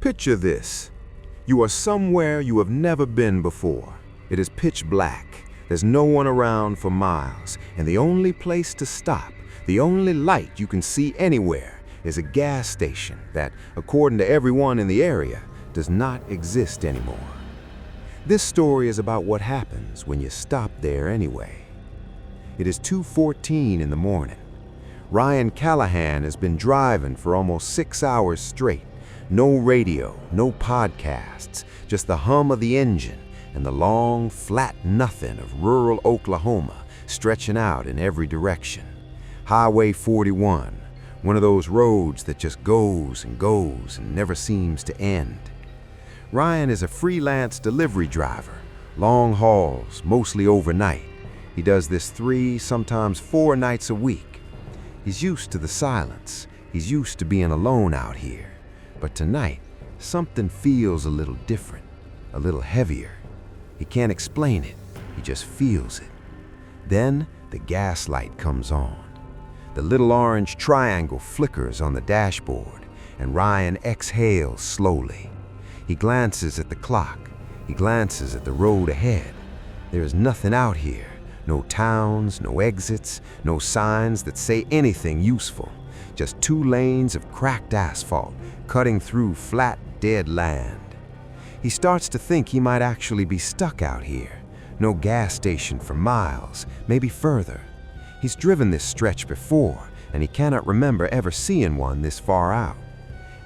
Picture this. You are somewhere you have never been before. It is pitch black. There's no one around for miles, and the only place to stop, the only light you can see anywhere, is a gas station that, according to everyone in the area, does not exist anymore. This story is about what happens when you stop there anyway. It is 2:14 in the morning. Ryan Callahan has been driving for almost 6 hours straight. No radio, no podcasts, just the hum of the engine and the long, flat nothing of rural Oklahoma stretching out in every direction. Highway 41, one of those roads that just goes and never seems to end. Ryan is a freelance delivery driver, long hauls, mostly overnight. He does this 3, sometimes 4 nights a week. He's used to the silence. He's used to being alone out here. But tonight, something feels a little different, a little heavier. He can't explain it, he just feels it. Then the gas light comes on. The little orange triangle flickers on the dashboard, and Ryan exhales slowly. He glances at the clock. He glances at the road ahead. There is nothing out here. No towns, no exits, no signs that say anything useful. Just 2 lanes of cracked asphalt cutting through flat, dead land. He starts to think he might actually be stuck out here. No gas station for miles, maybe further. He's driven this stretch before, and he cannot remember ever seeing one this far out.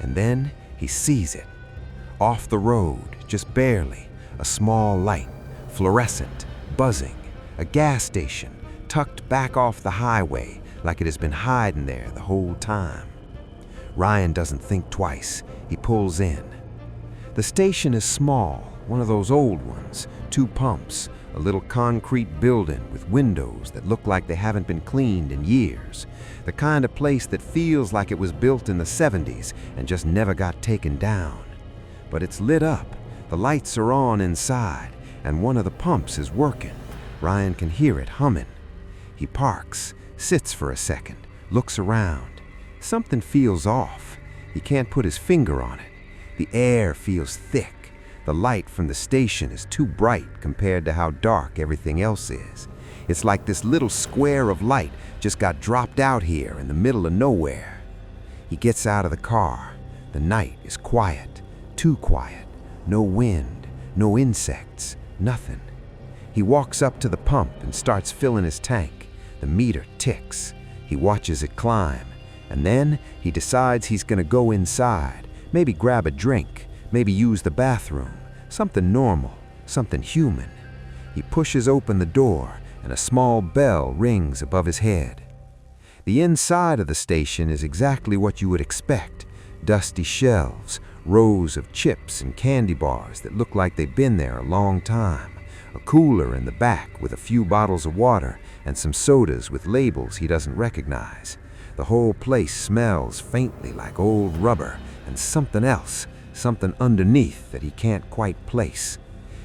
And then he sees it. Off the road, just barely, a small light, fluorescent, buzzing. A gas station, tucked back off the highway like it has been hiding there the whole time. Ryan doesn't think twice. He pulls in. The station is small, one of those old ones, 2 pumps, a little concrete building with windows that look like they haven't been cleaned in years. The kind of place that feels like it was built in the 70s and just never got taken down. But it's lit up. The lights are on inside, and one of the pumps is working. Ryan can hear it humming. He parks, sits for a second, looks around. Something feels off. He can't put his finger on it. The air feels thick. The light from the station is too bright compared to how dark everything else is. It's like this little square of light just got dropped out here in the middle of nowhere. He gets out of the car. The night is quiet, too quiet. No wind, no insects, nothing. He walks up to the pump and starts filling his tank. The meter ticks. He watches it climb, and then he decides he's gonna go inside, maybe grab a drink, maybe use the bathroom, something normal, something human. He pushes open the door, and a small bell rings above his head. The inside of the station is exactly what you would expect. Dusty shelves, rows of chips and candy bars that look like they've been there a long time. A cooler in the back with a few bottles of water and some sodas with labels he doesn't recognize. The whole place smells faintly like old rubber and something else, something underneath that he can't quite place.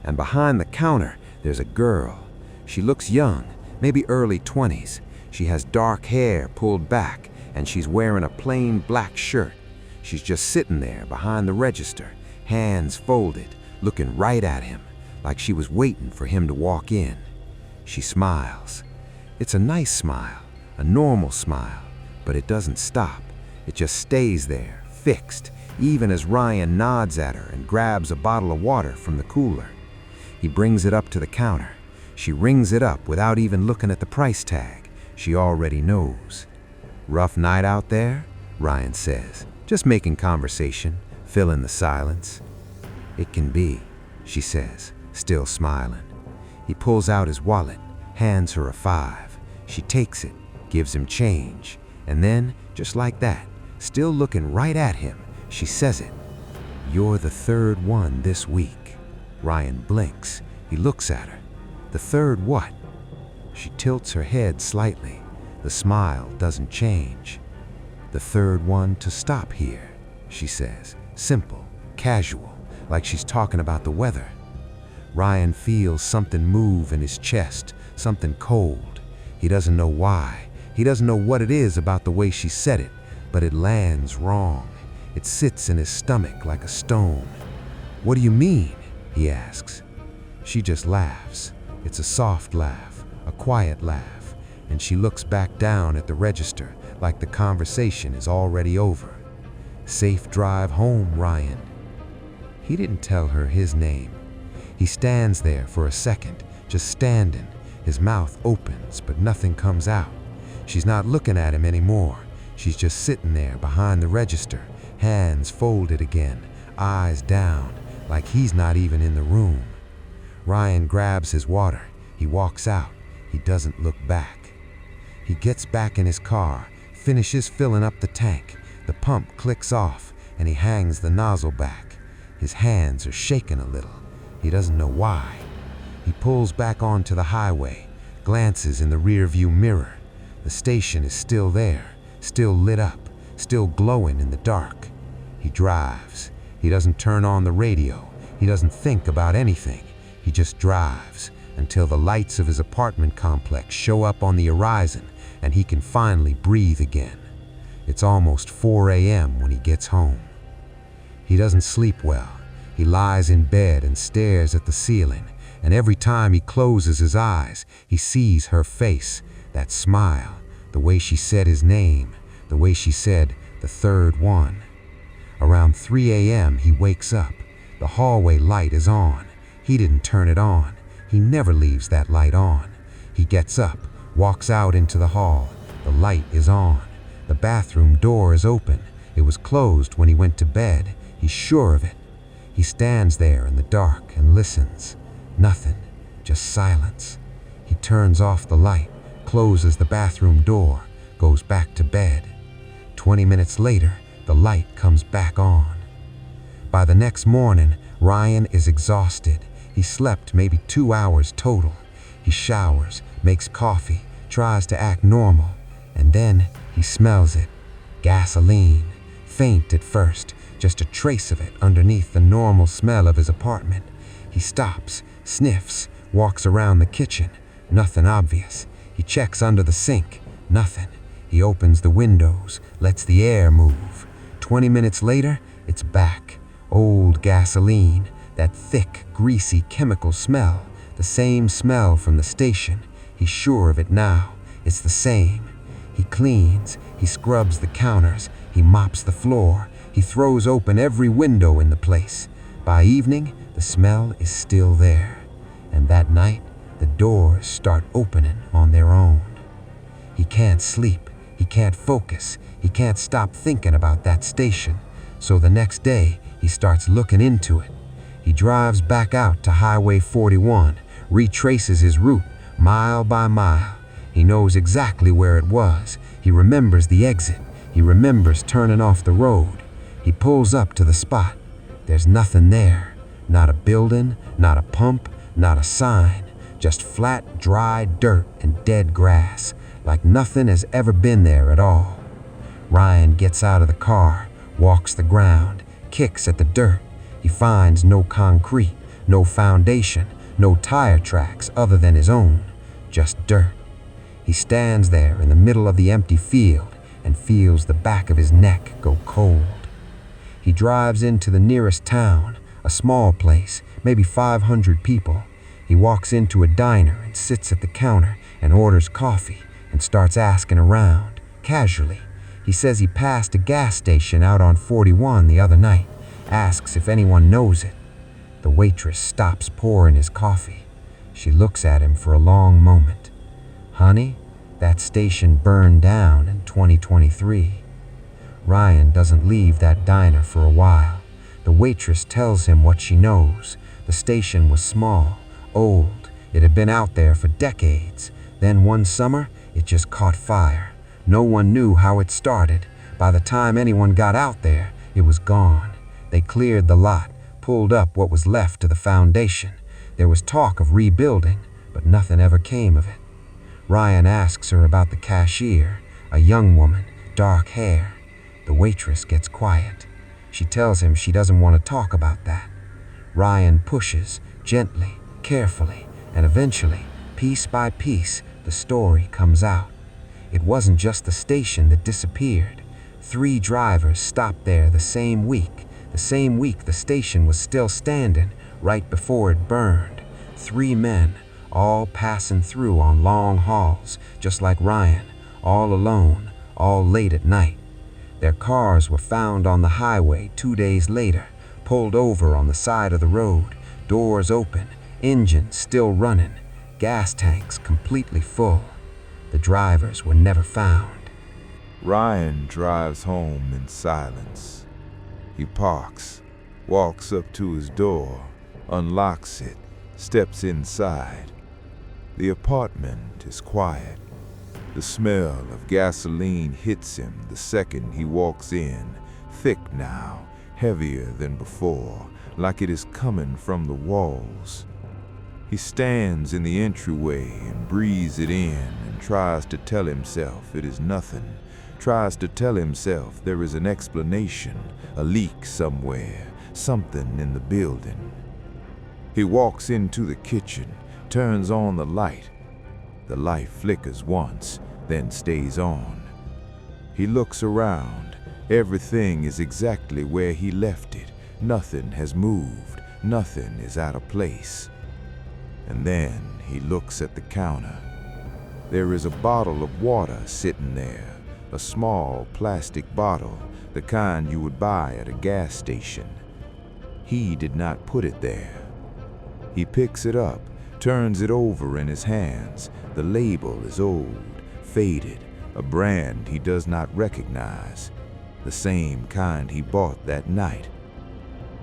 And behind the counter, there's a girl. She looks young, maybe early 20s. She has dark hair pulled back, and she's wearing a plain black shirt. She's just sitting there behind the register, hands folded, looking right at him, like she was waiting for him to walk in. She smiles. It's a nice smile, a normal smile, but it doesn't stop. It just stays there, fixed, even as Ryan nods at her and grabs a bottle of water from the cooler. He brings it up to the counter. She rings it up without even looking at the price tag. She already knows. "Rough night out there?" Ryan says, just making conversation, filling the silence. "It can be," she says, still smiling. He pulls out his wallet, hands her a 5. She takes it, gives him change, and then, just like that, still looking right at him, she says it. "You're the 3rd one this week." Ryan blinks. He looks at her. "The 3rd what?" She tilts her head slightly. The smile doesn't change. "The 3rd one to stop here," she says, simple, casual, like she's talking about the weather. Ryan feels something move in his chest, something cold. He doesn't know why. He doesn't know what it is about the way she said it, but it lands wrong. It sits in his stomach like a stone. "What do you mean?" he asks. She just laughs. It's a soft laugh, a quiet laugh, and she looks back down at the register like the conversation is already over. "Safe drive home, Ryan." He didn't tell her his name. He stands there for a second, just standing. His mouth opens, but nothing comes out. She's not looking at him anymore. She's just sitting there behind the register, hands folded again, eyes down, like he's not even in the room. Ryan grabs his water. He walks out. He doesn't look back. He gets back in his car, finishes filling up the tank. The pump clicks off, and he hangs the nozzle back. His hands are shaking a little. He doesn't know why. He pulls back onto the highway, glances in the rearview mirror. The station is still there, still lit up, still glowing in the dark. He drives. He doesn't turn on the radio. He doesn't think about anything. He just drives until the lights of his apartment complex show up on the horizon and he can finally breathe again. It's almost 4 a.m. when he gets home. He doesn't sleep well. He lies in bed and stares at the ceiling, and every time he closes his eyes, he sees her face, that smile, the way she said his name, the way she said the third one. Around 3 a.m. he wakes up. The hallway light is on. He didn't turn it on. He never leaves that light on. He gets up, walks out into the hall. The light is on. The bathroom door is open. It was closed when he went to bed. He's sure of it. He stands there in the dark and listens. Nothing, just silence. He turns off the light, closes the bathroom door, goes back to bed. 20 minutes later, the light comes back on. By the next morning, Ryan is exhausted. He slept maybe 2 hours total. He showers, makes coffee, tries to act normal, and then he smells it. Gasoline. Faint at first, just a trace of it underneath the normal smell of his apartment. He stops, sniffs, walks around the kitchen. Nothing obvious. He checks under the sink. Nothing. He opens the windows, lets the air move. 20 minutes later, it's back. Old gasoline, that thick, greasy chemical smell, the same smell from the station. He's sure of it now. It's the same. He cleans, he scrubs the counters, he mops the floor, he throws open every window in the place. By evening, the smell is still there. And that night, the doors start opening on their own. He can't sleep, he can't focus, he can't stop thinking about that station. So the next day, he starts looking into it. He drives back out to Highway 41, retraces his route mile by mile. He knows exactly where it was. He remembers the exit. He remembers turning off the road. He pulls up to the spot. There's nothing there. Not a building, not a pump, not a sign. Just flat, dry dirt and dead grass, like nothing has ever been there at all. Ryan gets out of the car, walks the ground, kicks at the dirt. He finds no concrete, no foundation, no tire tracks other than his own, just dirt. He stands there in the middle of the empty field and feels the back of his neck go cold. He drives into the nearest town, a small place, maybe 500 people. He walks into a diner and sits at the counter and orders coffee and starts asking around, casually. He says he passed a gas station out on 41 the other night, asks if anyone knows it. The waitress stops pouring his coffee. She looks at him for a long moment. "Honey, that station burned down in 2023. Ryan doesn't leave that diner for a while. The waitress tells him what she knows. The station was small, old. It had been out there for decades. Then one summer, it just caught fire. No one knew how it started. By the time anyone got out there, it was gone. They cleared the lot, pulled up what was left of the foundation. There was talk of rebuilding, but nothing ever came of it." Ryan asks her about the cashier, a young woman, dark hair. The waitress gets quiet. She tells him she doesn't want to talk about that. Ryan pushes, gently, carefully, and eventually, piece by piece, the story comes out. It wasn't just the station that disappeared. 3 drivers stopped there the same week. The same week the station was still standing, right before it burned. 3 men, all passing through on long hauls, just like Ryan, all alone, all late at night. Their cars were found on the highway 2 days later, pulled over on the side of the road, doors open, engine still running, gas tanks completely full. The drivers were never found. Ryan drives home in silence. He parks, walks up to his door, unlocks it, steps inside. The apartment is quiet. The smell of gasoline hits him the second he walks in, thick now, heavier than before, like it is coming from the walls. He stands in the entryway and breathes it in and tries to tell himself it is nothing, tries to tell himself there is an explanation, a leak somewhere, something in the building. He walks into the kitchen, turns on the light. The light flickers once, then stays on. He looks around. Everything is exactly where he left it. Nothing has moved. Nothing is out of place. And then he looks at the counter. There is a bottle of water sitting there, a small plastic bottle, the kind you would buy at a gas station. He did not put it there. He picks it up, turns it over in his hands. The label is old, faded, a brand he does not recognize, the same kind he bought that night.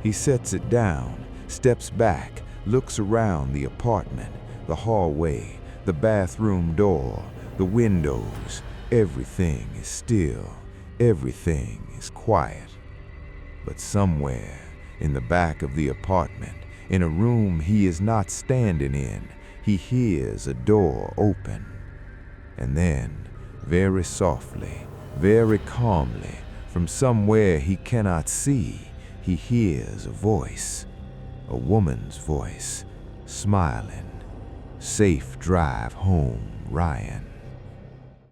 He sets it down, steps back, looks around the apartment, the hallway, the bathroom door, the windows. Everything is still, everything is quiet. But somewhere in the back of the apartment, in a room he is not standing in, he hears a door open. And then, very softly, very calmly, from somewhere he cannot see, he hears a voice, a woman's voice, smiling. "Safe drive home, Ryan."